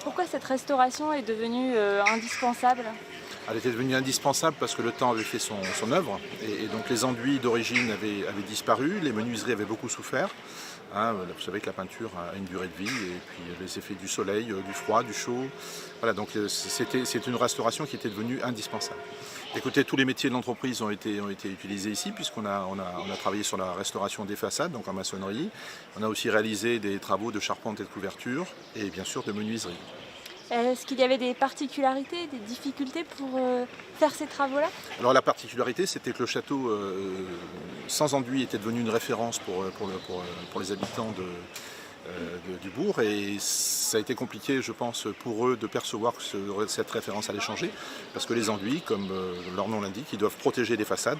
Pourquoi cette restauration est devenue indispensable? Elle était devenue indispensable parce que le temps avait fait son œuvre et donc les enduits d'origine avaient disparu, les menuiseries avaient beaucoup souffert. Hein, vous savez que la peinture a une durée de vie et puis les effets du soleil, du froid, du chaud. Voilà, donc c'est une restauration qui était devenue indispensable. Écoutez, tous les métiers de l'entreprise ont été utilisés ici puisqu'on a travaillé sur la restauration des façades, donc en maçonnerie. On a aussi réalisé des travaux de charpente et de couverture et bien sûr de menuiserie. Est-ce qu'il y avait des particularités, des difficultés pour faire ces travaux-là? Alors la particularité, c'était que le château sans enduit était devenu une référence pour les habitants du bourg et ça a été compliqué, je pense, pour eux de percevoir que cette référence allait changer parce que les enduits, comme leur nom l'indique, ils doivent protéger les façades.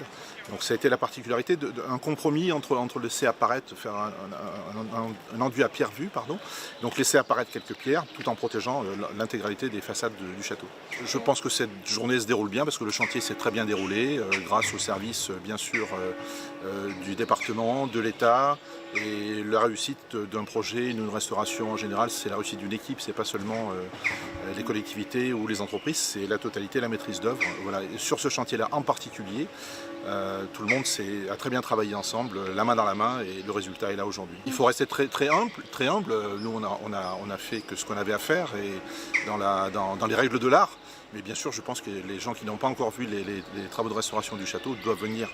Donc ça a été la particularité d'un compromis entre laisser apparaître, faire un enduit à pierre vue, pardon, donc laisser apparaître quelques pierres tout en protégeant l'intégralité des façades du château. Je pense que cette journée se déroule bien parce que le chantier s'est très bien déroulé grâce au service bien sûr du département, de l'État et la réussite d'un projet, d'une restauration en général, c'est la réussite d'une équipe, c'est pas seulement les collectivités ou les entreprises, c'est la totalité, la maîtrise d'œuvre. Voilà. Et sur ce chantier-là en particulier, tout le monde a très bien travaillé ensemble, la main dans la main, et le résultat est là aujourd'hui. Il faut rester très humble, très humble. Nous, on a fait que ce qu'on avait à faire et dans les règles de l'art. Mais bien sûr, je pense que les gens qui n'ont pas encore vu les travaux de restauration du château doivent venir